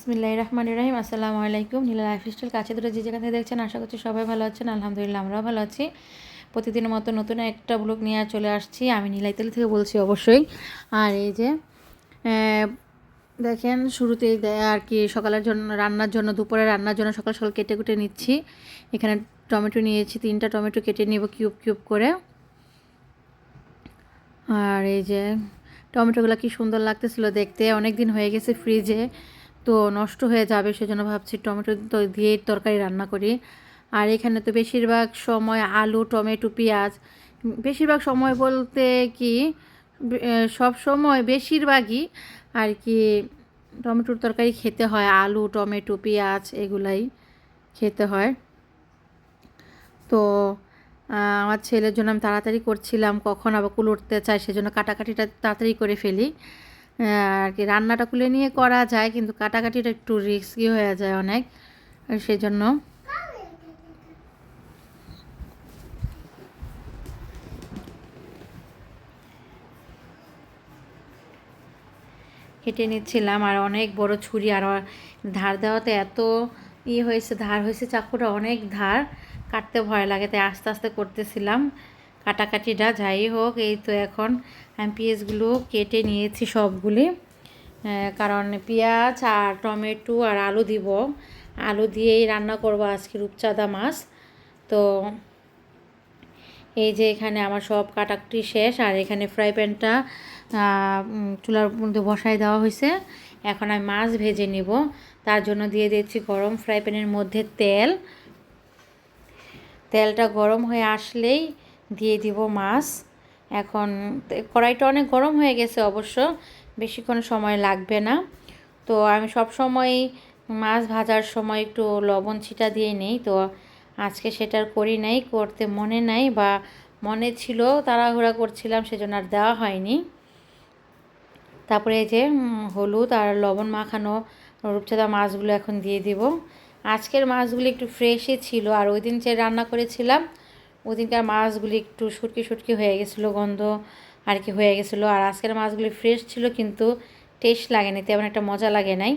বিসমিল্লাহির রহমানির রহিম। আসসালামু আলাইকুম। নীলা লাইফস্টাইল কাছে দূরে যে যেখান থেকে দেখছেন আশা করছি সবাই ভালো আছেন। আলহামদুলিল্লাহ আমরাও ভালো আছি। প্রতিদিনের মতো নতুন একটা ব্লগ নিয়ে চলে আসছি। আমি নীলাইতলি থেকে বলছি অবশ্যই। আর এই যে দেখেন শুরুতেই আর কি সকালের জন্য রান্নার জন্য দুপুরে রান্নার জন্য সকাল সকাল কেটে কুটে নিচ্ছি। এখানে টমেটো নিয়েছি, 3টা টমেটো কেটে নেব কিউব কিউব করে। আর এই যে টমেটোগুলো কি সুন্দর লাগতেছিল দেখতে, অনেক দিন হয়ে গেছে ফ্রিজে, তো নষ্ট হয়ে যাবে, সেজন্য ভাবছি টমেটো তো দিয়ে তরকারি রান্না করি। আর এখানে তো বেশিরভাগ সময় আলু, টমেটো, পেঁয়াজ, বেশিরভাগ সময় বলতে কি সব সময় বেশিরভাগই আর কি টমেটোর তরকারি খেতে হয়, আলু, টমেটো, পেঁয়াজ এগুলাই খেতে হয়। তো আমার ছেলের জন্য আমি তাড়াতাড়ি করছিলাম, কখন আবার কুল উঠতে চায়, সেজন্য কাটাকাটিটা তাড়াতাড়ি করে ফেলি। আর কি রান্নাটা কুলে নিয়ে করা যায়, কিন্তু কাটাকাটিটা একটু রিস্কি হয়ে যায় অনেক, সেজন্য কেটে নিচ্ছিলাম। আর অনেক বড় ছুরি, আর ধার দেওয়াতে এত হয়েছে, ধার হয়েছে, চাকুটা অনেক ধার, কাটতে ভয় লাগে, তাই আস্তে আস্তে করতেছিলাম কাটাকাটিটা। যাই হোক, এই তো এখন আমি পেঁয়াজগুলো কেটে নিয়েছি সবগুলি, কারণ পেঁয়াজ আর টমেটো আর আলু দিব, আলু দিয়েই রান্না করব আজকে রূপচাঁদা মাছ। তো এই যে এখানে আমার সব কাটাকুটি শেষ। আর এখানে ফ্রাই প্যানটা চুলার মধ্যে বসায় দেওয়া হয়েছে। এখন আমি মাছ ভেজে নিব, তার জন্য দিয়ে দিচ্ছি গরম ফ্রাই প্যানের মধ্যে তেল। তেলটা গরম হয়ে আসলেই দিয়ে দিব মাছ। এখন কড়াইটা অনেক গরম হয়ে গেছে, অবশ্য বেশিক্ষণ সময় লাগবে না। তো আমি সব সময় মাছ ভাজার সময় একটু লবণ ছিটা দিয়ে নেই, তো আজকে সেটার করি নাই, করতে মনে নাই, বা মনে ছিল তাড়াহুড়া করছিলাম, সেজন্য আর দেওয়া হয়নি। তারপরে এই যে হলুদ আর লবণ মাখানো রূপচাঁদা মাছগুলো এখন দিয়ে দিব। আজকের মাছগুলি একটু ফ্রেশই ছিল, আর ওই দিন যে রান্না করেছিলাম ওই দিনকার মাছগুলি একটু শুটকি শুটকি হয়ে গেছিলো, গন্ধ আর কি হয়ে গেছিলো। আর আজকের মাছগুলি ফ্রেশ ছিল, কিন্তু টেস্ট লাগেনি, তেমন একটা মজা লাগে নাই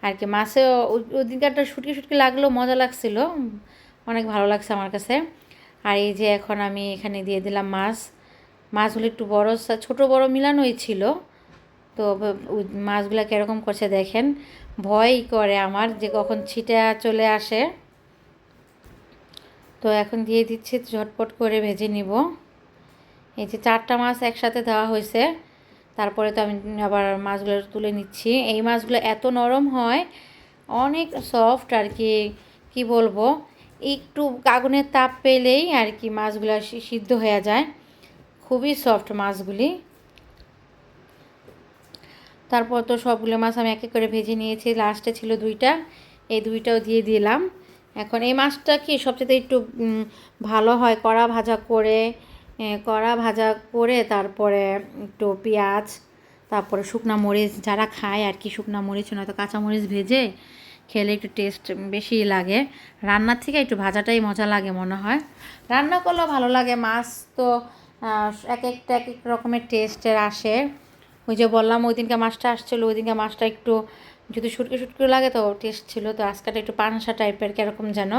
আর কি। মাছে ওই দিনকারটা শুটকি শুটকি লাগলেও মজা লাগছিল, অনেক ভালো লাগছে আমার কাছে। আর এই যে এখন আমি এখানে দিয়ে দিলাম মাছগুলো একটু বড় ছোট বড় মিলানোই ছিল। তো মাছগুলো কীরকম করছে দেখেন, ভয় করে আমার যে কখন ছিটা চলে আসে। তো এখন দিয়ে দিচ্ছি, ঝটপট করে ভেজে নিব। এই যে 4টা মাছ একসাথে দেওয়া হয়েছে, তারপরে তো আমি আবার মাছগুলো তুলে নিচ্ছি। এই মাছগুলো এত নরম হয়, অনেক সফট আর কি, কি বলবো, একটু আগুনের তাপ পেলেই আর কি মাছগুলো সিদ্ধ হয়ে যায়, খুবই সফট মাছগুলি। তারপর তো সবগুলো মাছ আমি এক এক করে ভেজে নিয়েছি, লাস্টে ছিল 2টা, এই 2টাও দিয়ে দিলাম। এখন এই মাছটা কি সবচেয়ে একটু ভালো হয় কড়া ভাজা করে তারপরে একটু পেঁয়াজ, তারপরে শুকনা মরিচ, যারা খায় আর কি শুকনা মরিচ নয়তো কাঁচা মরিচ ভেজে খেলে একটু টেস্ট বেশি লাগে। রান্নার থেকে একটু ভাজাটাই মজা লাগে মনে হয়, রান্না করলেও ভালো লাগে। মাছ তো এক এক রকমের টেস্টের আসে। ওই যে বললাম ওই দিনকে মাছটা আসছিলো, ওই দিনকে মাছটা একটু যদি শুটকি শুটকি লাগে তো টেস্ট ছিল, তো আজকালটা একটু পানসা টাইপের কীরকম যেন।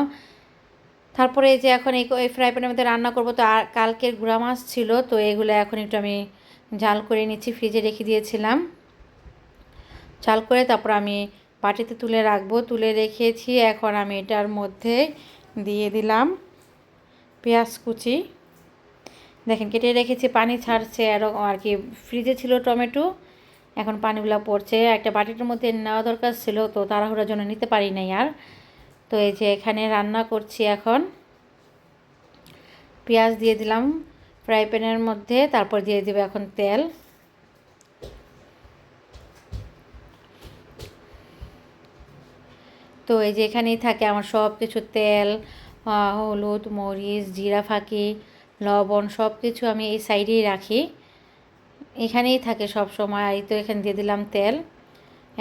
তারপরে এই যে এখন এই ফ্রাই প্যানের মধ্যে রান্না করবো, তো আর কালকের গুঁড়া মাছ ছিল, তো এগুলো এখন একটু আমি জাল করে নিচ্ছি, ফ্রিজে রেখে দিয়েছিলাম। জাল করে তারপর আমি বাটিতে তুলে রাখবো, তুলে রেখেছি। এখন আমি এটার মধ্যে দিয়ে দিলাম পেঁয়াজ কুচি, দেখেন কেটে রেখেছি, পানি ছাড়ছে এরকম আর কি। ফ্রিজে ছিল টমেটো, এখন পানিগুলো পড়ছে। একটা বাটিটার মধ্যে নেওয়া দরকার ছিল, তো তাড়াহুড়োর জন্য নিতে পারি নাই আর। তো এই যে এখানে রান্না করছি, এখন পেঁয়াজ দিয়ে দিলাম ফ্রাই প্যানের মধ্যে, তারপর দিয়ে দেবো এখন তেল। তো এই যে এখানেই থাকে আমার সব কিছু, তেল, হলুদ, মরিচ, জিরা ফাঁকি, লবণ, সব কিছু আমি এই সাইডেই রাখি, এখানেই থাকে সব সময়। আর তো এখানে দিয়ে দিলাম তেল।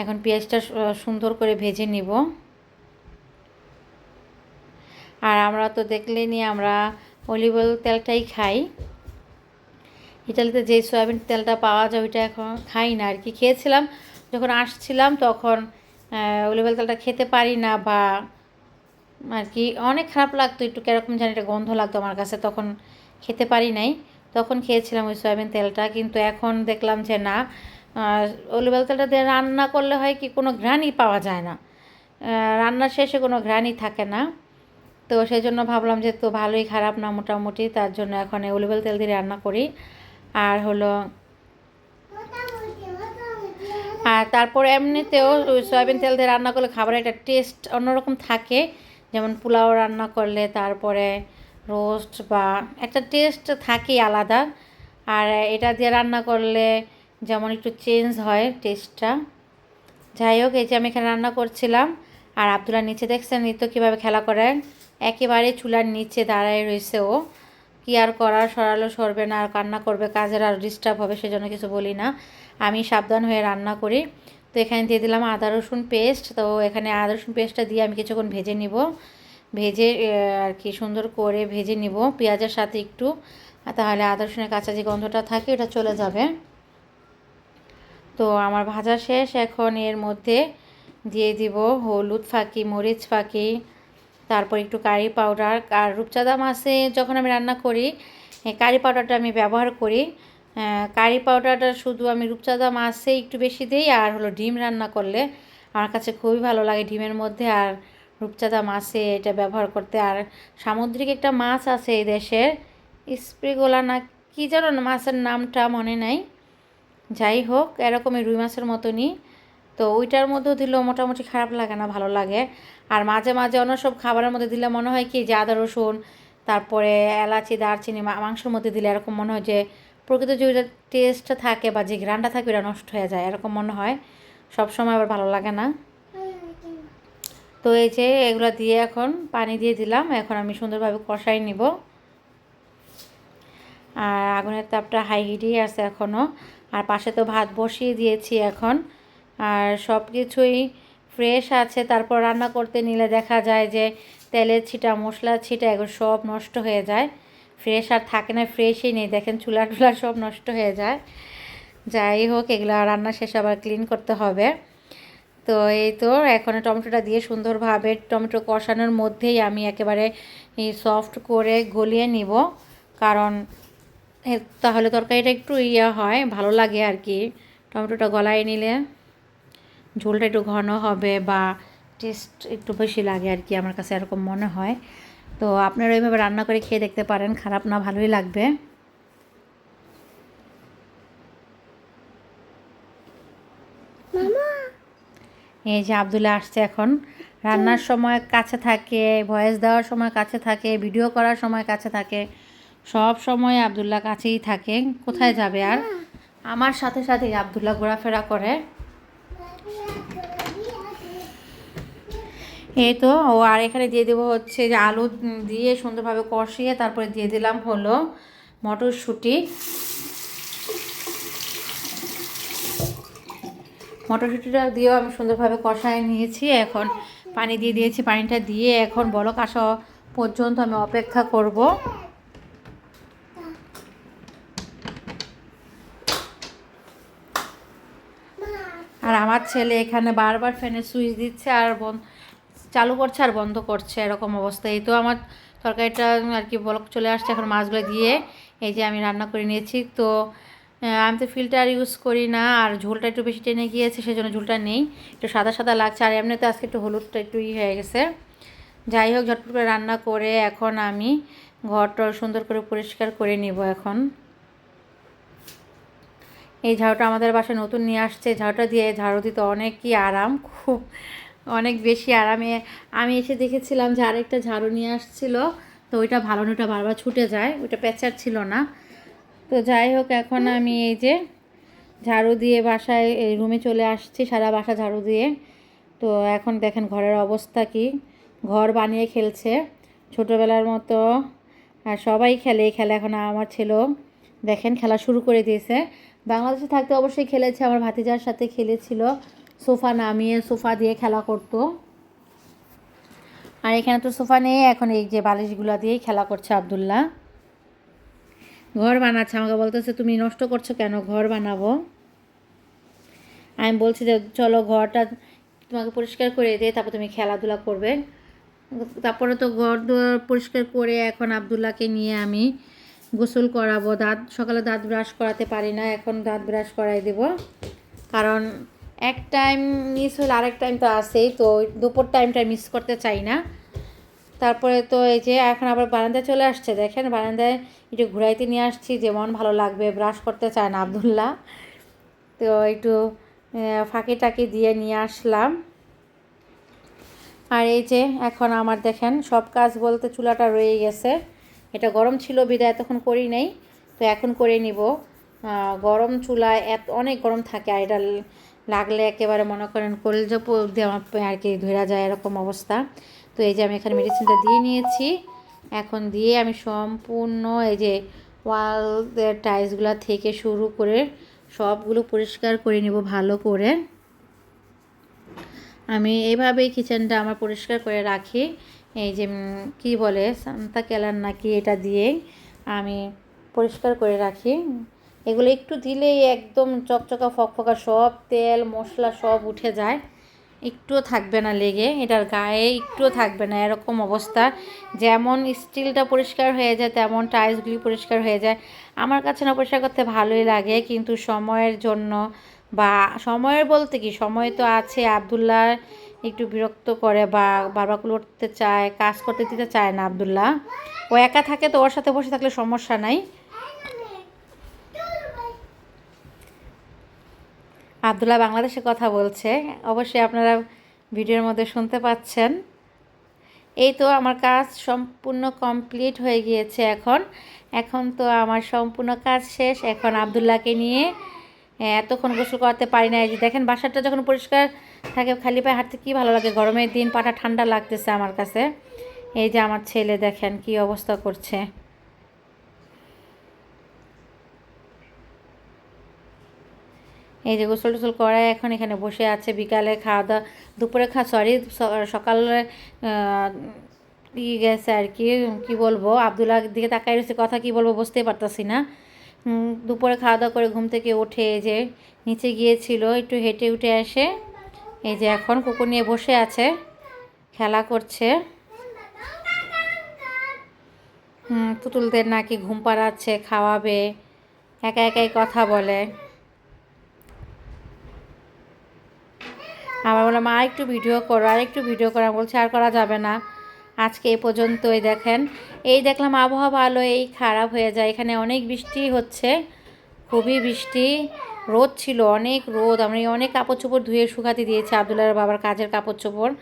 এখন পেঁয়াজটা সুন্দর করে ভেজে নিব। আর আমরা তো দেখলেনি, আমরা অলিভ অয়েল তেলটাই খাই, ইটালিতে যে সয়াবিন তেলটা পাওয়া যায় ওইটা এখন খাই না আর কি। খেয়েছিলাম যখন আসছিলাম, তখন অলিভ অয়েল তেলটা খেতে পারি না, বা আর কি অনেক খারাপ লাগতো, একটু কীরকম জানি একটা গন্ধ লাগতো আমার কাছে, তখন খেতে পারি নাই। তখন খেয়েছিলাম ওই সয়াবিন তেলটা, কিন্তু এখন দেখলাম যে না, অলিভ অয়েল তেলটা দিয়ে রান্না করলে হয় কি কোনো ঘ্রাণই পাওয়া যায় না, রান্নার শেষে কোনো ঘ্রাণই থাকে না। তো সেই জন্য ভাবলাম যে তো ভালোই খারাপ না মোটামুটি, তার জন্য এখন অলিভ অয়েল তেল দিয়ে রান্না করি। আর হলো আর তারপরে এমনিতেও সয়াবিন তেল দিয়ে রান্না করলে খাবারের একটা টেস্ট অন্যরকম থাকে, যেমন পোলাও রান্না করলে, তারপরে রোস্ট বা একটা টেস্ট থাকেই আলাদা। আর এটা দিয়ে রান্না করলে যেমন একটু চেঞ্জ হয় টেস্টটা। যাই হোক, এই যে আমি এখানে রান্না করছিলাম, আর আব্দুল্লাহ নিচে দেখছেন এই তো কীভাবে খেলা করে, একেবারে চুলার নিচে দাঁড়ায় রয়েছে ও। কি আর করার, সরালো সরবে না, আর কান্না করবে, কাজের আর ডিস্টার্ব হবে, সেজন্য কিছু বলি না, আমি সাবধান হয়ে রান্না করি। তো এখানে দিয়ে দিলাম আদা রসুন পেস্ট। তো এখানে আদা রসুন পেস্টটা দিয়ে আমি কিছুক্ষণ ভেজে নিব, ভেজে আর কি সুন্দর করে ভেজে নিব পেঁয়াজের সাথে একটু, তাহলে আদা রসুনের কাঁচা যে গন্ধটা থাকে এটা চলে যাবে। তো আমার ভাজা শেষ, এখন এর মধ্যে দিয়ে দিব হলুদ ফাঁকি, মরিচ ফাঁকি, তারপর একটু কারি পাউডার। আর রূপচাঁদা মাছে যখন আমি রান্না করি কারি পাউডারটা আমি ব্যবহার করি। কারি পাউডারটা শুধু আমি রূপচাঁদা মাছে একটু বেশি দিই, আর হলো ডিম রান্না করলে আমার কাছে খুবই ভালো লাগে ডিমের মধ্যে আর রূপচাঁদা মাছে এটা ব্যবহার করতে। আর সামুদ্রিক একটা মাছ আছে এই দেশের, স্প্রিগোলা না কী যেন মাছের নামটা মনে নাই, যাই হোক এরকমই রুই মাছের মতনই। তো ওইটার মধ্যেও দিলেও মোটামুটি খারাপ লাগে না, ভালো লাগে। আর মাঝে মাঝে অন্য সব খাবারের মধ্যে দিলে মনে হয় কি যে আদা রসুন, তারপরে এলাচি দারচিনি মাংসের মধ্যে দিলে এরকম মনে হয় যে প্রকৃত যে ওইটা টেস্টটা থাকে বা যে ঘ্রাণটা থাকে ওটা নষ্ট হয়ে যায়, এরকম মনে হয়, সব সময় আবার ভালো লাগে না। তো এই যে এগুলো দিয়ে এখন পানি দিয়ে দিলাম, এখন আমি সুন্দরভাবে কষাই নিব। আর আগুনের তাপটা হাই হিটেই আছে এখনও, আর পাশে তো ভাত বসিয়ে দিয়েছি এখন। আর সব কিছুই ফ্রেশ আছে, তারপর রান্না করতে নিলে দেখা যায় যে তেলের ছিটা, মশলার ছিটা এগুলো সব নষ্ট হয়ে যায়, ফ্রেশ আর থাকে না, ফ্রেশই নেই, দেখেন চুলা টুলা সব নষ্ট হয়ে যায়। যাই হোক, এগুলো রান্না শেষে আবার ক্লিন করতে হবে। তো এই তো এখন টমেটোটা দিয়ে সুন্দরভাবে টমেটো কষানোর মধ্যেই আমি একেবারে সফট করে গলিয়ে নিব, কারণ তাহলে তরকারিটা একটু হয়, ভালো লাগে আর কি। টমেটোটা গলায় নিলে ঝোলটা একটু ঘন হবে বা টেস্ট একটু বেশি লাগে আর কি, আমার কাছে এরকম মনে হয়। তো আপনারা এইভাবে রান্না করে খেয়ে দেখতে পারেন, খারাপ না, ভালোই লাগবে। এই যে আব্দুল্লাহ আসছে এখন, রান্নার সময় কাছে থাকে, ভয়েস দেওয়ার সময় কাছে থাকে, ভিডিও করার সময় কাছে থাকে, সব সময় আব্দুল্লাহ কাছেই থাকে, কোথায় যাবে আর। আমার সাথে সাথে আব্দুল্লাহ ঘোরাফেরা করে। এই তো ও, আর এখানে দিয়ে দেবো হচ্ছে যে আলু দিয়ে সুন্দরভাবে কষিয়ে তারপরে দিয়ে দিলাম হলো মটরশুঁটি। মটরশুঁটিটা দিয়েও আমি সুন্দরভাবে কষায় নিয়েছি, এখন পানি দিয়ে দিয়েছি, পানিটা দিয়ে এখন বলক আসা পর্যন্ত আমি অপেক্ষা করব। আর আমার ছেলে এখানে বারবার ফ্যানের সুইচ দিচ্ছে আর চালু করছে আর বন্ধ করছে, এরকম অবস্থা। এই তো আমার তরকারিটা আর কি বলক চলে আসছে, এখন মাছগুলো দিয়ে এই যে আমি রান্না করে নিয়েছি। তো আমি তো ফিল্টার ইউজ করি না, আর ঝোলটা একটু বেশি টেনে গিয়েছে, সেজন্য ঝোলটা নেই, একটু সাদা সাদা লাগছে, আর এমনিতে আজকে একটু হলুদটা একটু হয়ে গেছে। যাই হোক, ঝটপট করে রান্না করে এখন আমি ঘরটা সুন্দর করে পরিষ্কার করে নিব। এখন এই ঝাড়ুটা আমাদের বাসায় নতুন নিয়ে আসছে, ঝাড়ুটা দিয়ে ঝাড়ু দিতে অনেকই আরাম, খুব অনেক বেশি আরামে। আমি এসে দেখেছিলাম যে আরেকটা ঝাড়ু নিয়ে আসছিল, তো ওইটা ভালো না, ওইটা বারবার ছুটে যায়, ওইটা প্যাঁচার ছিল না। তো যাই হোক, এখন আমি এই যে ঝাড়ু দিয়ে বাসায় এই রুমে চলে আসছি, সারা বাসা ঝাড়ু দিয়ে। তো এখন দেখেন ঘরের অবস্থা কি, ঘর বানিয়ে খেলছে ছোটোবেলার মতো, আর সবাই খেলে এই খেলা। এখন আমার ছেলেও দেখেন খেলা শুরু করে দিয়েছে। বাংলাদেশে থাকতে অবশ্যই খেলেছে, আমার ভাতিজার সাথে খেলেছিল, সোফা নামিয়ে সোফা দিয়ে খেলা করতো। আর এখানে তো সোফা নেই, এখন এই যে বালিশগুলো দিয়েই খেলা করছে আব্দুল্লাহ। ঘর বানাচ্ছে, আমাকে বলতেছে তুমি নষ্ট করছো কেন, ঘর বানাবো। আমি বলছি যে চলো ঘরটা তোমাকে পরিষ্কার করে দিয়ে তারপর তুমি খেলাধুলা করবে। তারপরে তো ঘর দুয়ার পরিষ্কার করে এখন আবদুল্লাহকে নিয়ে আমি গোসল করাবো। সকালে দাঁত ব্রাশ করাতে পারি না, এখন দাঁত ব্রাশ করাই দেব। কারণ এক টাইম মিস হলে আরেক টাইম তো আসেই, তো দুপুর টাইমটা মিস করতে চাই না। তারপরে তো এই যে এখন আবার বারান্দায় চলে আসছে, দেখেন বারান্দায় একটু ঘুরাইতে নিয়ে আসছি, যেমন ভালো লাগবে। ব্রাশ করতে চায় না আবদুল্লাহ, তো একটু ফাঁকি টাকি দিয়ে নিয়ে আসলাম। আর এই যে এখন আমার দেখেন সব কাজ বলতে চুলাটা রয়ে গেছে, এটা গরম ছিল বিদায় তখন করি নাই, তো এখন করে নিব। গরম চুলায় অনেক গরম থাকে, আর এটা লাগলে একেবারে মনে করেন কলেজা দিয়ে আমার আর কি ধরা যায় এরকম অবস্থা। তো এই যে আমি এখানে মেডিসিনটা দিয়ে নিয়েছি, এখন দিয়ে আমি সম্পূর্ণ এই যে ওয়াল টাইলসগুলো থেকে শুরু করে সবগুলো পরিষ্কার করে নেব ভালো করে। আমি এইভাবেই কিচেনটা আমার পরিষ্কার করে রাখি। এই যে কি বলে সান্তা কেলার নাকি, এটা দিয়ে আমি পরিষ্কার করে রাখি। এগুলো একটু দিলেই একদম চকচকা ফকফকা সব তেল মশলা সব উঠে যায়, একটুও থাকবে না লেগে, এটার গায়ে একটুও থাকবে না, এরকম অবস্থা। যেমন স্টিলটা পরিষ্কার হয়ে যায় তেমন টাইলসগুলি পরিষ্কার হয়ে যায়। আমার কাছে না পরিষ্কার করতে ভালোই লাগে, কিন্তু সময়ের জন্য বা সময়ের বলতে কি সময় তো আছে, আবদুল্লাহ একটু বিরক্ত করে বা বারবার করতে চায়, কাজ করতে দিতে চায় না আবদুল্লাহ। ও একা থাকে তো ওর সাথে বসে থাকলে সমস্যা নাই। আবদুল্লাহ বাংলাদেশে কথা বলছে, অবশ্যই আপনারা ভিডিওর মধ্যে শুনতে পাচ্ছেন। এই তো আমার কাজ সম্পূর্ণ কমপ্লিট হয়ে গিয়েছে। এখন তো আমার সম্পূর্ণ কাজ শেষ। এখন আবদুল্লাহকে নিয়ে এতক্ষণ গোসল করতে পারি না। এই যে দেখেন বাসাটা যখন পরিষ্কার থাকে খালি পায়ে হাঁটতে কী ভালো লাগে, গরমের দিন পাটা ঠান্ডা লাগতেছে আমার কাছে। এই যে আমার ছেলে দেখেন কি অবস্থা করছে। এই যে গোসল টোসল করায় এখন এখানে বসে আছে, বিকালে খাওয়া দাওয়া দুপুরে সকালে গেছে আর কি। কি বলবো, আবদুল্লাহ দিকে তাকাই রয়েছে, কথা কি বলবো বুঝতেই পারতাছি না। দুপুরে খাওয়া দাওয়া করে ঘুম থেকে উঠে এই যে নিচে গিয়েছিল, একটু হেঁটে উঠে আসে এই যে এখন কুকুর নিয়ে বসে আছে, খেলা করছে। পুতুলদের নাকি ঘুম পাড়াচ্ছে, খাওয়াবে, একা একাই কথা বলে। আবার বললাম আর একটু ভিডিও করো, আর একটু ভিডিও করা, বলছে আর করা যাবে না, আজকে এই পর্যন্তই। দেখেন এই দেখলাম আবহাওয়া ভালো, এই খারাপ হয়ে যায়। এখানে অনেক বৃষ্টি হচ্ছে, খুবই বৃষ্টি, রোদ ছিল, অনেক রোদ। আমি অনেক কাপড় চোপড় ধুয়ে শুকাতে দিয়েছি, আবদুল্লাহর বাবার কাজের কাপড় চোপড়,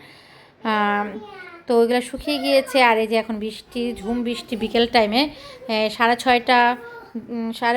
তো ওইগুলো শুকিয়ে গিয়েছে। আর এই যে এখন বৃষ্টি, ঝুম বৃষ্টি, বিকেল টাইমে 6:30 সাড়ে